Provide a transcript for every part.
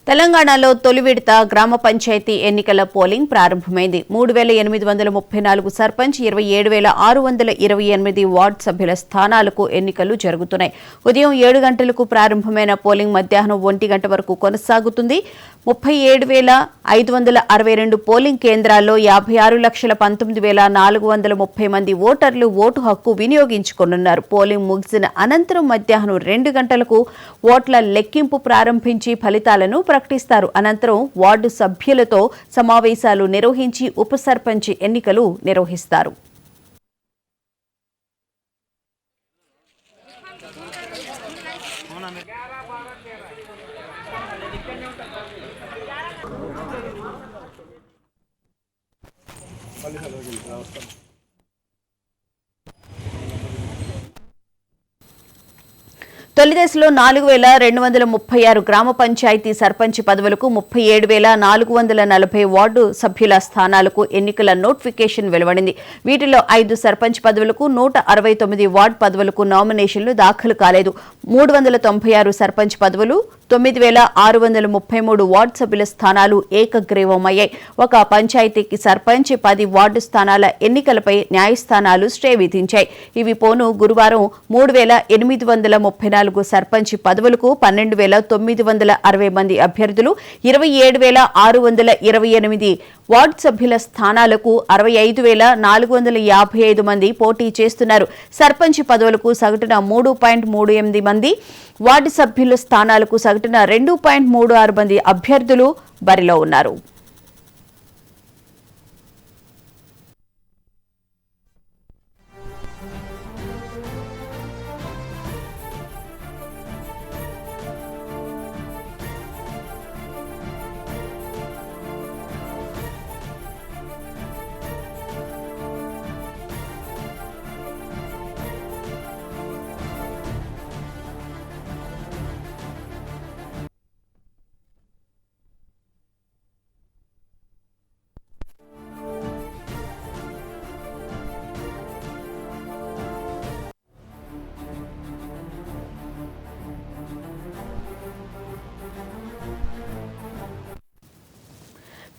తెలంగాణలో తొలి విడత గ్రామ పంచాయతీ ఎన్నికల పోలింగ్ ప్రారంభమైంది. 3834 సర్పంచ్, 27628 వార్డు సభ్యుల స్థానాలకు ఎన్నికలు జరుగుతున్నాయి. ఉదయం 7 గంటలకు ప్రారంభమైన పోలింగ్ మధ్యాహ్నం 1 గంట వరకు కొనసాగుతుంది. 37,562 పోలింగ్ కేంద్రాల్లో 56,19,430 మంది ఓటర్లు ఓటు హక్కు వినియోగించుకోనున్నారు. పోలింగ్ ముగిసిన అనంతరం మధ్యాహ్నం 2 గంటలకు ఓట్ల లెక్కింపు ప్రారంభించి ఫలితాలను ప్రకటిస్తారు. అనంతరం వార్డు సభ్యులతో సమావేశాలు నిర్వహించి ఉప సర్పంచ్ ఎన్నికలు నిర్వహిస్తారు. తొలి దశలో 4,236 గ్రామ పంచాయతీ సర్పంచ్ పదవులకు, 37,440 వార్డు సభ్యుల స్థానాలకు ఎన్నికల నోటిఫికేషన్ వెలువడింది. వీటిలో 5 సర్పంచ్ పదవులకు, 169 వార్డు పదవులకు నామినేషన్లు దాఖలు కాలేదు. 396 సర్పంచ్ పదవులు, 9,633 వార్డు సభ్యుల స్థానాలు ఏకగ్రీవమయ్యాయి. ఒక పంచాయతీకి సర్పంచ్, 10 వార్డు స్థానాల ఎన్నికలపై న్యాయస్థానాలు స్టే విధించాయి. ఇవి పోను గురువారం 3,834 సర్పంచ్ పదవులకు 12,960 మంది అభ్యర్థులు, 27,628 వార్డు సభ్యుల స్థానాలకు 65,455 మంది పోటీ చేస్తున్నారు. సర్పంచ్ పదవులకు సగటున 3.38 మంది, వార్డు సభ్యుల స్థానాలకు సగటున 2.36 మంది అభ్యర్థులు బరిలో ఉన్నారు.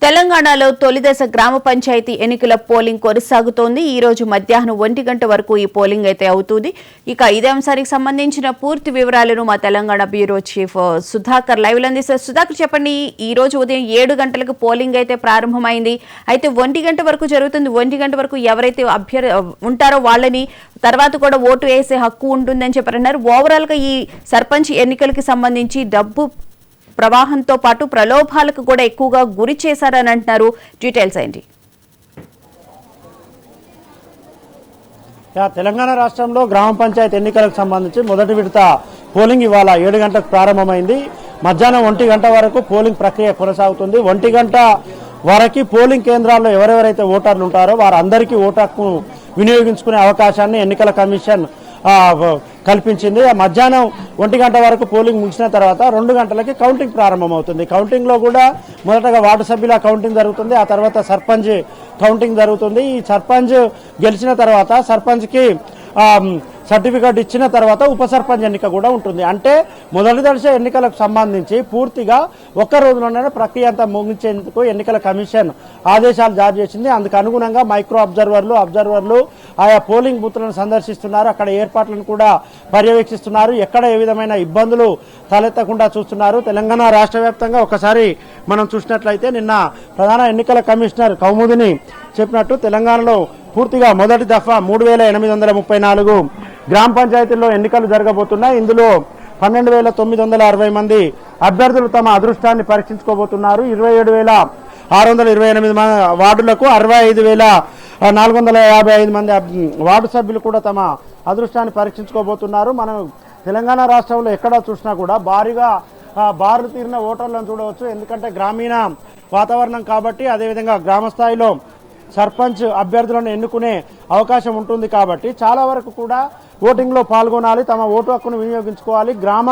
తెలంగాణలో తొలిదశ గ్రామ పంచాయతీ ఎన్నికల పోలింగ్ కొనసాగుతోంది. ఈ రోజు మధ్యాహ్నం 1 గంట వరకు ఈ పోలింగ్ అయితే అవుతుంది. ఇక ఇదే అంశానికి సంబంధించిన పూర్తి వివరాలను మా Telangana bureau chief Sudhakar live లో అందిస్తారు. సుధాకర్, చెప్పండి, ఈ రోజు ఉదయం 7 గంటలకు పోలింగ్ అయితే ప్రారంభమైంది. అయితే 1 గంట వరకు జరుగుతుంది. 1 గంట వరకు ఎవరైతే ఉంటారో వాళ్ళని తర్వాత కూడా ఓటు వేసే హక్కు ఉంటుందని చెప్పారన్నారు. ఓవరాల్ గా ఈ సర్పంచ్ ఎన్నికలకి సంబంధించి డబ్బు ప్రవాహంతో పాటు ప్రలోభాలకు కూడా ఎక్కువగా గురి చేశారని అంటున్నారు. డీటెయిల్స్ ఏంటి? తెలంగాణ రాష్ట్రంలో గ్రామ పంచాయతీ ఎన్నికలకు సంబంధించి మొదటి విడత పోలింగ్ ఇవాళ 7 గంటలకు ప్రారంభమైంది. మధ్యాహ్నం 1 గంట వరకు పోలింగ్ ప్రక్రియ కొనసాగుతుంది. 1 గంట వరకు పోలింగ్ కేంద్రాల్లో ఎవరెవరైతే ఓటర్లు ఉంటారో వారందరికీ ఓటు హక్కు వినియోగించుకునే అవకాశాన్ని ఎన్నికల కమిషన్ కల్పించింది. మధ్యాహ్నం 1 గంట వరకు పోలింగ్ ముగిసిన తర్వాత 2 గంటలకి కౌంటింగ్ ప్రారంభమవుతుంది. కౌంటింగ్లో కూడా మొదటగా వార్డు సభ్యుల కౌంటింగ్ జరుగుతుంది. ఆ తర్వాత సర్పంచ్ కౌంటింగ్ జరుగుతుంది. ఈ సర్పంచ్ గెలిచిన తర్వాత సర్పంచ్కి సర్టిఫికేట్ ఇచ్చిన తర్వాత ఉప సర్పంచ్ ఎన్నిక కూడా ఉంటుంది. అంటే మొదటి దశ ఎన్నికలకు సంబంధించి పూర్తిగా ఒక్క రోజులోనే ప్రక్రియ అంతా ముగించేందుకు ఎన్నికల కమిషన్ ఆదేశాలు జారీ చేసింది. అందుకు అనుగుణంగా మైక్రో అబ్జర్వర్లు ఆయా పోలింగ్ బూత్లను సందర్శిస్తున్నారు. అక్కడ ఏర్పాట్లను కూడా పర్యవేక్షిస్తున్నారు. ఎక్కడ ఏ విధమైన ఇబ్బందులు తలెత్తకుండా చూస్తున్నారు. తెలంగాణ రాష్ట్ర వ్యాప్తంగా ఒకసారి మనం చూసినట్లయితే నిన్న ప్రధాన ఎన్నికల కమిషనర్ కౌముదిని చెప్పినట్టు తెలంగాణలో పూర్తిగా మొదటి దఫా 3,834 గ్రామ పంచాయతీల్లో ఎన్నికలు జరగబోతున్నాయి. ఇందులో 12,960 మంది అభ్యర్థులు తమ అదృష్టాన్ని పరీక్షించుకోబోతున్నారు. 27,628 వార్డులకు 65,455 మంది వార్డు సభ్యులు కూడా తమ అదృష్టాన్ని పరీక్షించుకోబోతున్నారు. మనం తెలంగాణ రాష్ట్రంలో ఎక్కడ చూసినా కూడా భారీగా బారులు తీరిన ఓటర్లను చూడవచ్చు. ఎందుకంటే గ్రామీణ వాతావరణం కాబట్టి, అదేవిధంగా గ్రామ స్థాయిలో సర్పంచ్ అభ్యర్థులను ఎన్నుకునే అవకాశం ఉంటుంది కాబట్టి చాలా వరకు కూడా ఓటింగ్లో పాల్గొనాలి, తమ ఓటు హక్కును వినియోగించుకోవాలి. గ్రామ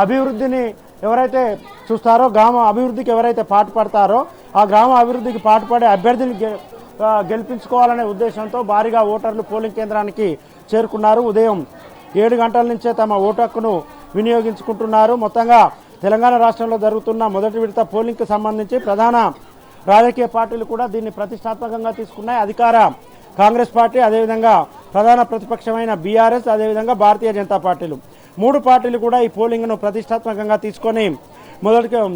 అభివృద్ధిని ఎవరైతే చూస్తారో, గ్రామ అభివృద్ధికి ఎవరైతే పాటుపడతారో ఆ గ్రామ అభివృద్ధికి పాటుపడే అభ్యర్థిని గెలిపించుకోవాలనే ఉద్దేశంతో భారీగా ఓటర్లు పోలింగ్ కేంద్రానికి చేరుకున్నారు. ఉదయం 7 గంటల నుంచే తమ ఓటు హక్కును వినియోగించుకుంటున్నారు. మొత్తంగా తెలంగాణ రాష్ట్రంలో జరుగుతున్న మొదటి విడత పోలింగ్కి సంబంధించి ప్రధాన రాజకీయ పార్టీలు కూడా దీన్ని ప్రతిష్టాత్మకంగా తీసుకున్నాయి. అధికార కాంగ్రెస్ పార్టీ, అదేవిధంగా ప్రధాన ప్రతిపక్షమైన బీఆర్ఎస్, అదేవిధంగా భారతీయ జనతా పార్టీలు, మూడు పార్టీలు కూడా ఈ పోలింగ్ను ప్రతిష్టాత్మకంగా తీసుకొని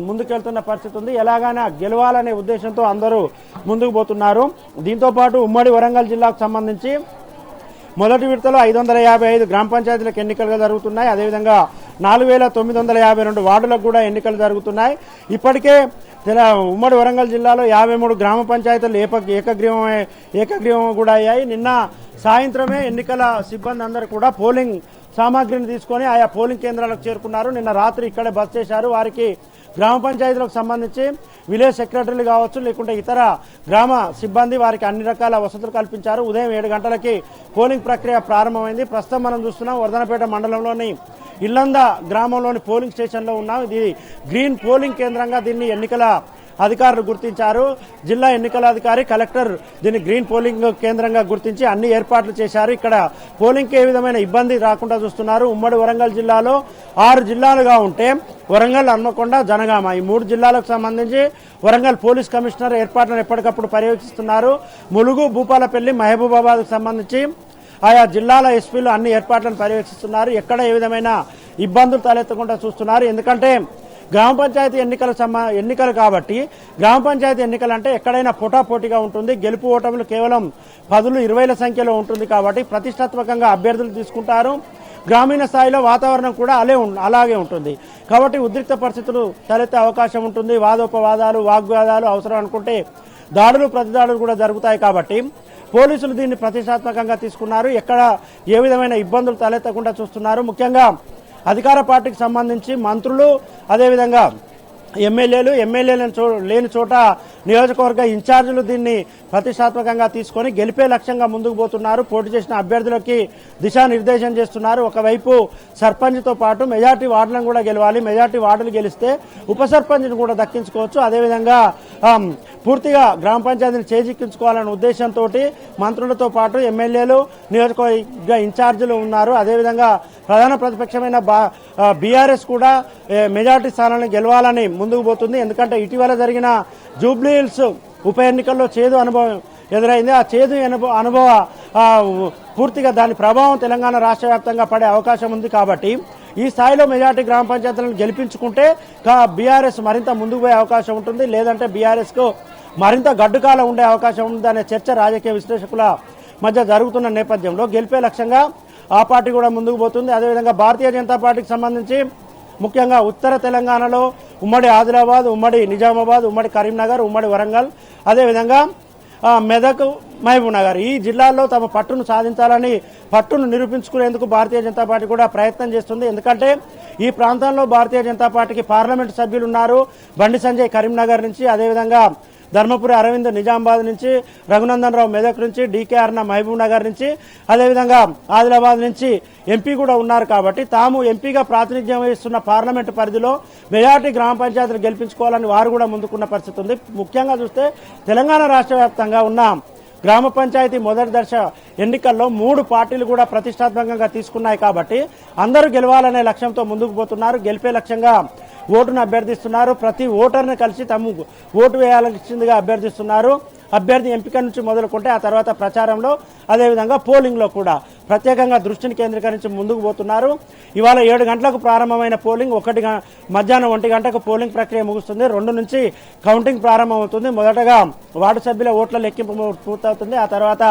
ముందుకెళ్తున్న పరిస్థితి ఉంది. ఎలాగైనా గెలవాలనే ఉద్దేశంతో అందరూ ముందుకు పోతున్నారు. దీంతోపాటు ఉమ్మడి వరంగల్ జిల్లాకు సంబంధించి మొదటి విడతలో 555 గ్రామ పంచాయతీలకు ఎన్నికలుగా జరుగుతున్నాయి. అదేవిధంగా 4952 వార్డులకు కూడా ఎన్నికలు జరుగుతున్నాయి. ఇప్పటికే ఉమ్మడి వరంగల్ జిల్లాలో 53 గ్రామ పంచాయతీలు ఏకగ్రీవం కూడా అయ్యాయి. నిన్న సాయంత్రమే ఎన్నికల సిబ్బంది అందరూ కూడా పోలింగ్ సామాగ్రిని తీసుకొని ఆయా పోలింగ్ కేంద్రాలకు చేరుకున్నారు. నిన్న రాత్రి ఇక్కడే బస చేశారు. వారికి గ్రామ పంచాయతీలకు సంబంధించి విలేజ్ సెక్రటరీలు కావచ్చు, లేకుంటే ఇతర గ్రామ సిబ్బంది వారికి అన్ని రకాల వసతులు కల్పించారు. ఉదయం 7 గంటలకి పోలింగ్ ప్రక్రియ ప్రారంభమైంది. ప్రస్తుతం మనం చూస్తున్నాం వర్ధనపేట మండలంలోని ఇల్లంద గ్రామంలోని పోలింగ్ స్టేషన్లో ఉన్నాం. ఇది గ్రీన్ పోలింగ్ కేంద్రంగా దీన్ని ఎన్నికల అధికారులు గుర్తించారు. జిల్లా ఎన్నికల అధికారి, కలెక్టర్ దీన్ని గ్రీన్ పోలింగ్ కేంద్రంగా గుర్తించి అన్ని ఏర్పాట్లు చేశారు. ఇక్కడ పోలింగ్కి ఏ విధమైన ఇబ్బంది రాకుండా చూస్తున్నారు. ఉమ్మడి వరంగల్ జిల్లాలో 6 జిల్లాలుగా ఉంటే వరంగల్, హన్మకొండ, జనగామ ఈ 3 జిల్లాలకు సంబంధించి వరంగల్ పోలీస్ కమిషనర్ ఏర్పాట్లను ఎప్పటికప్పుడు పర్యవేక్షిస్తున్నారు. ములుగు, భూపాలపల్లి, మహబూబాబాద్కు సంబంధించి ఆయా జిల్లాల ఎస్పీలు అన్ని ఏర్పాట్లను పర్యవేక్షిస్తున్నారు. ఎక్కడ ఏ విధమైన ఇబ్బందులు తలెత్తకుండా చూస్తున్నారు. ఎందుకంటే గ్రామ పంచాయతీ ఎన్నికలు కాబట్టి గ్రామ పంచాయతీ ఎన్నికలు అంటే ఎక్కడైనా పోటాపోటీగా ఉంటుంది. గెలుపు ఓటములు కేవలం 10, 20ల సంఖ్యలో ఉంటుంది కాబట్టి ప్రతిష్టాత్మకంగా అభ్యర్థులు తీసుకుంటారు. గ్రామీణ స్థాయిలో వాతావరణం కూడా అలాగే ఉంటుంది కాబట్టి ఉద్రిక్త పరిస్థితులు తలెత్తే అవకాశం ఉంటుంది. వాదోపవాదాలు, వాగ్వాదాలు అవసరం అనుకుంటే దాడులు, ప్రతిదాడులు కూడా జరుగుతాయి కాబట్టి పోలీసులు దీన్ని ప్రతిష్టాత్మకంగా తీసుకున్నారు. ఎక్కడ ఏ విధమైన ఇబ్బందులు తలెత్తకుండా చూస్తున్నారు. ముఖ్యంగా అధికార పార్టీకి సంబంధించి మంత్రులు, అదేవిధంగా ఎమ్మెల్యేలు లేని చోట నియోజకవర్గ ఇన్ఛార్జీలు దీన్ని ప్రతిష్టాత్మకంగా తీసుకొని గెలిపే లక్ష్యంగా ముందుకు పోతున్నారు. పోటీ చేసిన అభ్యర్థులకి దిశానిర్దేశం చేస్తున్నారు. ఒకవైపు సర్పంచ్తో పాటు మెజార్టీ వార్డులను కూడా గెలవాలి. మెజార్టీ వార్డులు గెలిస్తే ఉప సర్పంచ్ను కూడా దక్కించుకోవచ్చు. అదేవిధంగా పూర్తిగా గ్రామ పంచాయతీని చేజిక్కించుకోవాలనే ఉద్దేశంతో మంత్రులతో పాటు ఎమ్మెల్యేలు, నియోజకవర్గ ఇన్ఛార్జీలు ఉన్నారు. అదేవిధంగా ప్రధాన ప్రతిపక్షమైన బీఆర్ఎస్ కూడా మెజార్టీ స్థానాలను గెలవాలని ముందుకు పోతుంది. ఎందుకంటే ఇటీవల జరిగిన జూబ్లీహిల్స్ ఉప ఎన్నికల్లో చేదు అనుభవం ఎదురైంది. ఆ చేదు అనుభవ పూర్తిగా దాని ప్రభావం తెలంగాణ రాష్ట్ర వ్యాప్తంగా పడే అవకాశం ఉంది. కాబట్టి ఈ స్థాయిలో మెజార్టీ గ్రామ పంచాయతీలను గెలిపించుకుంటే బీఆర్ఎస్ మరింత ముందుకు పోయే అవకాశం ఉంటుంది. లేదంటే బీఆర్ఎస్కు మరింత గడ్డుకాలం ఉండే అవకాశం ఉంది అనే చర్చ రాజకీయ విశ్లేషకుల మధ్య జరుగుతున్న నేపథ్యంలో గెలిపే లక్ష్యంగా ఆ పార్టీ కూడా ముందుకు పోతుంది. అదేవిధంగా భారతీయ జనతా పార్టీకి సంబంధించి ముఖ్యంగా ఉత్తర తెలంగాణలో ఉమ్మడి ఆదిలాబాద్, ఉమ్మడి నిజామాబాద్, ఉమ్మడి కరీంనగర్, ఉమ్మడి వరంగల్, అదేవిధంగా మెదక్, మహబూబ్నగర్ ఈ జిల్లాల్లో తమ పట్టును సాధించాలని పట్టును నిరూపించుకునేందుకు భారతీయ జనతా పార్టీ కూడా ప్రయత్నం చేస్తుంది. ఎందుకంటే ఈ ప్రాంతంలో భారతీయ జనతా పార్టీకి పార్లమెంటు సభ్యులు ఉన్నారు. బండి సంజయ్ కరీంనగర్ నుంచి, అదేవిధంగా ధర్మపురి అరవింద్ నిజామాబాద్ నుంచి, రఘునందన్ రావు మెదక్ నుంచి, డీకే అర్ణ మహబూబ్ నగర్ నుంచి, అదేవిధంగా ఆదిలాబాద్ నుంచి ఎంపీ కూడా ఉన్నారు. కాబట్టి తాము ఎంపీగా ప్రాతినిధ్యం వహిస్తున్న పార్లమెంటు పరిధిలో మెజార్టీ గ్రామ పంచాయతీలు గెలిపించుకోవాలని వారు కూడా ముందుకున్న పరిస్థితి ఉంది. ముఖ్యంగా చూస్తే తెలంగాణ రాష్ట్ర వ్యాప్తంగా ఉన్న గ్రామ పంచాయతీ మొదటి దశ ఎన్నికల్లో 3 పార్టీలు కూడా ప్రతిష్టాత్మకంగా తీసుకున్నాయి. కాబట్టి అందరూ గెలవాలనే లక్ష్యంతో ముందుకు పోతున్నారు. గెలిపే లక్ష్యంగా ఓటును అభ్యర్థిస్తున్నారు. ప్రతి ఓటర్ని కలిసి తమ ఓటు వేయాల్సిందిగా అభ్యర్థిస్తున్నారు. అభ్యర్థి ఎంపిక నుంచి మొదలుకుంటే ఆ తర్వాత ప్రచారంలో, అదేవిధంగా పోలింగ్లో కూడా ప్రత్యేకంగా దృష్టిని కేంద్రీకరించి ముందుకు పోతున్నారు. ఇవాళ 7 గంటలకు ప్రారంభమైన పోలింగ్ మధ్యాహ్నం 1 గంటకు పోలింగ్ ప్రక్రియ ముగుస్తుంది. 2 నుంచి కౌంటింగ్ ప్రారంభమవుతుంది. మొదటగా వార్డు సభ్యుల ఓట్ల లెక్కింపు పూర్తవుతుంది. ఆ తర్వాత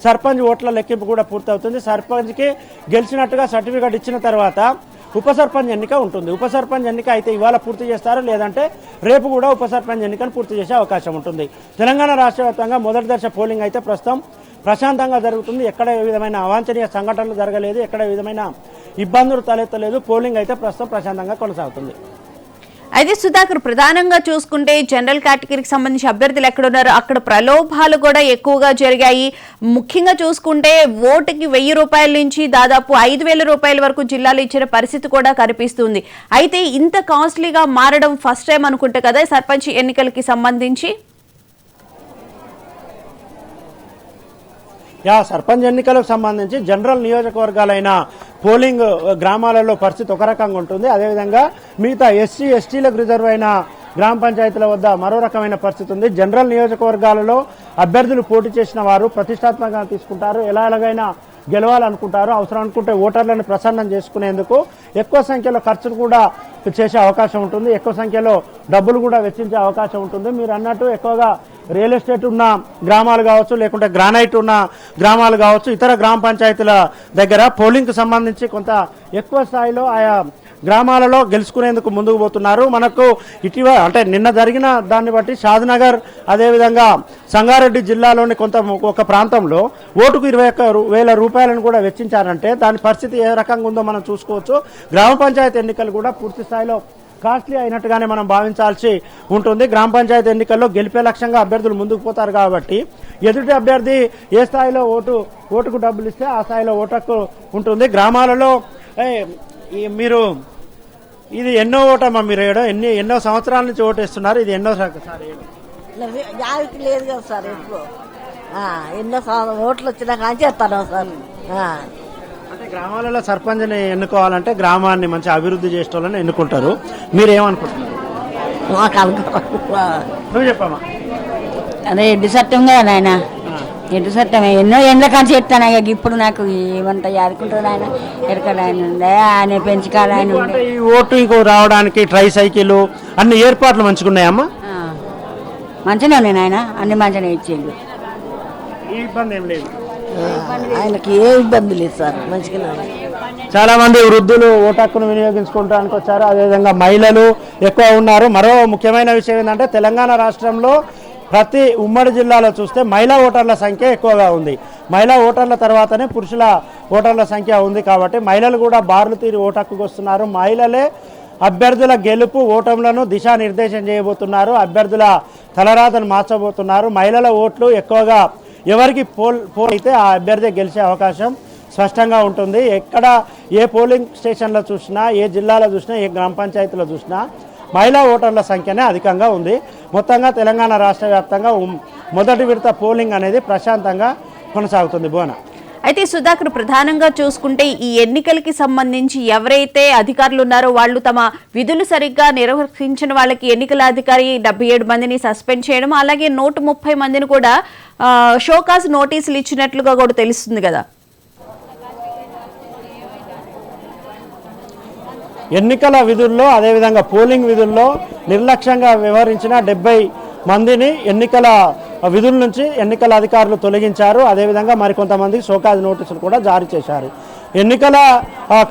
సర్పంచ్ ఓట్ల లెక్కింపు కూడా పూర్తవుతుంది. సర్పంచ్కి గెలిచినట్టుగా సర్టిఫికేట్ ఇచ్చిన తర్వాత ఉప సర్పంచ్ ఎన్నిక ఉంటుంది. ఉప సర్పంచ్ ఎన్నిక అయితే ఇవాళ పూర్తి చేస్తారు, లేదంటే రేపు కూడా ఉప సర్పంచ్ ఎన్నికను పూర్తి చేసే అవకాశం ఉంటుంది. తెలంగాణ రాష్ట్ర వ్యాప్తంగా మొదటి దశ పోలింగ్ అయితే ప్రస్తుతం ప్రశాంతంగా జరుగుతుంది. ఎక్కడ ఏ విధమైన అవాంఛనీయ సంఘటనలు జరగలేదు, ఎక్కడ ఏ విధమైన ఇబ్బందులు తలెత్తలేదు. పోలింగ్ అయితే ప్రస్తుతం ప్రశాంతంగా కొనసాగుతుంది. అయితే సుధాకర్, ప్రధానంగా చూసుకుంటే జనరల్ కేటగిరీకి సంబంధించి అభ్యర్థులు ఎక్కడున్నారు, అక్కడ ప్రలోభాలు కూడా ఎక్కువగా జరిగాయి. ముఖ్యంగా చూసుకుంటే ఓటుకి 1000 రూపాయల నుంచి దాదాపు 5000 రూపాయల వరకు జిల్లాలో ఇచ్చిన పరిస్థితి కూడా కనిపిస్తుంది. అయితే ఇంత కాస్ట్లీగా మారడం ఫస్ట్ టైం అనుకుంటే కదా సర్పంచ్ ఎన్నికలకి సంబంధించి? సర్పంచ్ ఎన్నికలకు సంబంధించి జనరల్ నియోజకవర్గాలైన పోలింగ్ గ్రామాలలో పరిస్థితి ఒక రకంగా ఉంటుంది. అదేవిధంగా మిగతా ఎస్సీ ఎస్టీలకు రిజర్వ్ అయిన గ్రామ పంచాయతీల వద్ద మరో రకమైన పరిస్థితి ఉంది. జనరల్ నియోజకవర్గాలలో అభ్యర్థులు పోటీ చేసిన వారు ప్రతిష్టాత్మకంగా తీసుకుంటారు, ఎలాగైనా గెలవాలనుకుంటారు. అవసరం అనుకుంటే ఓటర్లను ప్రసన్నం చేసుకునేందుకు ఎక్కువ సంఖ్యలో ఖర్చులు కూడా చేసే అవకాశం ఉంటుంది, ఎక్కువ సంఖ్యలో డబ్బులు కూడా వెచ్చించే అవకాశం ఉంటుంది. మీరు అన్నట్టు ఎక్కువగా రియల్ ఎస్టేట్ ఉన్న గ్రామాలు కావచ్చు, లేకుంటే గ్రానైట్ ఉన్న గ్రామాలు కావచ్చు, ఇతర గ్రామ పంచాయతీల దగ్గర పోలింగ్కి సంబంధించి కొంత ఎక్కువ స్థాయిలో ఆయా గ్రామాలలో గెలుచుకునేందుకు ముందుకు పోతున్నారు. మనకు ఇటీవల అంటే నిన్న జరిగిన దాన్ని బట్టి షాద్నగర్ అదేవిధంగా సంగారెడ్డి జిల్లాలోని ఒక ప్రాంతంలో ఓటుకు 21,000 రూపాయలను కూడా వెచ్చించారంటే దాని పరిస్థితి ఏ రకంగా ఉందో మనం చూసుకోవచ్చు. గ్రామ పంచాయతీ ఎన్నికలు కూడా పూర్తి స్థాయిలో కాస్ట్లీ అయినట్టుగానే మనం భావించాల్సి ఉంటుంది. గ్రామ పంచాయతీ ఎన్నికల్లో గెలిపే లక్ష్యంగా అభ్యర్థులు ముందుకు పోతారు కాబట్టి ఎదుటి అభ్యర్థి ఏ స్థాయిలో ఓటుకు డబ్బులు ఇస్తే ఆ స్థాయిలో ఓటు ఉంటుంది. గ్రామాలలో మీరు ఇది ఎన్నో ఓటమ్మా, మీరు ఎన్నో సంవత్సరాల నుంచి ఓటేస్తున్నారు, ఇది ఎన్నో సారి లేదు కదా సార్, ఎక్కువ ఎన్నో ఓట్లు వచ్చినా కానీ చేస్తాను సార్. అంటే గ్రామాలలో సర్పంచ్ని ఎన్నుకోవాలంటే గ్రామాన్ని మంచి అభివృద్ధి చేసే వాళ్ళని ఎన్నుకుంటారు, మీరేమనుకుంటున్నారు? నువ్వు చెప్పమ్మా. అదే ఎడ్డు చట్టంగా నాయన, ఎడ్డు చట్టం ఎన్నో ఎండ్ల కానీ చెప్తాను. ఇప్పుడు నాకు ఏమంతా యాదుకుంటుంది ఆయన, ఎక్కడ ఆయన ఉండే ఆయన పెంచుకోవాలి ఆయన ఉండే. ఈ ఓటు రావడానికి ట్రై సైకిల్ అన్ని ఏర్పాట్లు మంచిగున్నాయమ్మా? మంచిగా ఉన్నాయి నాయన, అన్ని మంచిగా ఇచ్చేళ్ళు, ఇబ్బంది ఏం లేదు, ఆయనకి ఏ ఇబ్బంది లేదు సార్, మంచిగా. చాలా మంది వృద్ధులు ఓటు హక్కును వినియోగించుకోవడానికి వచ్చారు, అదేవిధంగా మహిళలు ఎక్కువ ఉన్నారు. మరో ముఖ్యమైన విషయం ఏంటంటే తెలంగాణ రాష్ట్రంలో ప్రతి ఉమ్మడి జిల్లాలో చూస్తే మహిళా ఓటర్ల సంఖ్య ఎక్కువగా ఉంది. మహిళా ఓటర్ల తర్వాతనే పురుషుల ఓటర్ల సంఖ్య ఉంది కాబట్టి మహిళలు కూడా బార్లు తీరి ఓటు హక్కుకు వస్తున్నారు. మహిళలే అభ్యర్థుల గెలుపు ఓటములను దిశానిర్దేశం చేయబోతున్నారు, అభ్యర్థుల తలరాతను మార్చబోతున్నారు. మహిళల ఓట్లు ఎక్కువగా ఎవరికి పోల్ అయితే ఆ అభ్యర్థి గెలిచే అవకాశం స్పష్టంగా ఉంటుంది. ఎక్కడ ఏ పోలింగ్ స్టేషన్లో చూసినా, ఏ జిల్లాలో చూసినా, ఏ గ్రామ పంచాయతీలో చూసినా మహిళా ఓటర్ల సంఖ్యనే అధికంగా ఉంది. మొత్తంగా తెలంగాణ రాష్ట్ర వ్యాప్తంగా మొదటి విడత పోలింగ్ అనేది ప్రశాంతంగా కొనసాగుతుంది. బోనా అయితే సుధాకర్, ప్రధానంగా చూసుకుంటే ఈ ఎన్నికలకి సంబంధించి ఎవరైతే అధికారులు ఉన్నారో వాళ్ళు తమ విధులు సరిగ్గా నిర్వహించిన వాళ్ళకి ఎన్నికల అధికారి 77 మందిని సస్పెండ్ చేయడం, అలాగే 130 మందిని కూడా షోకాజ్ నోటీసులు ఇచ్చినట్లుగా కూడా తెలుస్తుంది కదా. ఎన్నికల విధుల్లో అదేవిధంగా పోలింగ్ విధుల్లో నిర్లక్ష్యంగా వ్యవహరించిన 70 మందిని ఎన్నికల విధుల నుంచి ఎన్నికల అధికారులు తొలగించారు. అదేవిధంగా మరికొంతమందికి షోకాజ్ నోటీసులు కూడా జారీ చేశారు. ఎన్నికల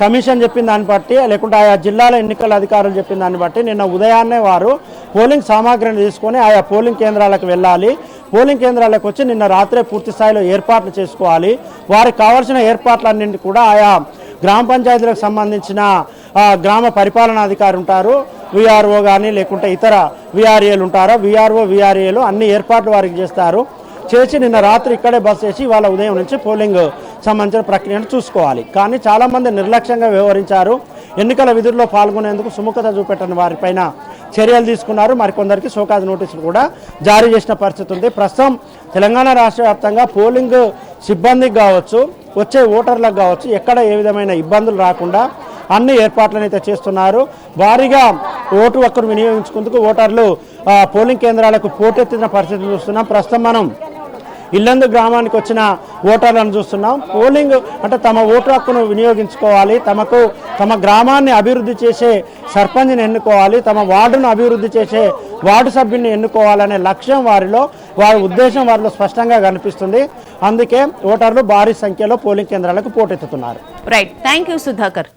కమిషన్ చెప్పిన దాన్ని బట్టి, లేకుంటే ఆయా జిల్లాల ఎన్నికల అధికారులు చెప్పిన దాన్ని బట్టి నిన్న ఉదయాన్నే వారు పోలింగ్ సామాగ్రిని తీసుకొని ఆయా పోలింగ్ కేంద్రాలకు వెళ్ళాలి. పోలింగ్ కేంద్రాలకు వచ్చి నిన్న రాత్రే పూర్తి స్థాయిలో ఏర్పాట్లు చేసుకోవాలి. వారికి కావాల్సిన ఏర్పాట్లన్నింటి కూడా ఆయా గ్రామ పంచాయతీలకు సంబంధించిన గ్రామ పరిపాలనాధికారి ఉంటారు, విఆర్ఓ కానీ లేకుంటే ఇతర విఆర్ఏలు ఉంటారో విఆర్ఓ విఆర్ఏలు అన్ని ఏర్పాట్లు వారికి చేస్తారు. చేసి నిన్న రాత్రి ఇక్కడే బస్ చేసి వాళ్ళ ఉదయం నుంచి పోలింగ్ సంబంధించిన ప్రక్రియను చూసుకోవాలి. కానీ చాలామంది నిర్లక్ష్యంగా వ్యవహరించారు. ఎన్నికల విధుల్లో పాల్గొనేందుకు సుముఖత చూపెట్టని వారిపైన చర్యలు తీసుకున్నారు. మరికొందరికి షోకాజ్ నోటీసులు కూడా జారీ చేసిన పరిస్థితి ఉంది. ప్రస్తుతం తెలంగాణ రాష్ట్ర వ్యాప్తంగా పోలింగ్ సిబ్బందికి కావచ్చు, వచ్చే ఓటర్లకు కావచ్చు, ఎక్కడ ఏ విధమైన ఇబ్బందులు రాకుండా అన్ని ఏర్పాట్లను అయితే చేస్తున్నారు. భారీగా ఓటు హక్కును వినియోగించుకుందుకు ఓటర్లు పోలింగ్ కేంద్రాలకు పోటెత్తిన పరిస్థితి చూస్తున్నాం. ప్రస్తుతం మనం ఇల్లందు గ్రామానికి వచ్చిన ఓటర్లను చూస్తున్నాం. పోలింగ్ అంటే తమ ఓటు హక్కును వినియోగించుకోవాలి, తమ గ్రామాన్ని అభివృద్ధి చేసే సర్పంచ్ని ఎన్నుకోవాలి, తమ వార్డును అభివృద్ధి చేసే వార్డు సభ్యుని ఎన్నుకోవాలనే లక్ష్యం వారి ఉద్దేశం వారిలో స్పష్టంగా కనిపిస్తుంది. అందుకే ఓటర్లు భారీ సంఖ్యలో పోలింగ్ కేంద్రాలకు పోటెత్తుతున్నారు. Right, thank you Sudhakar.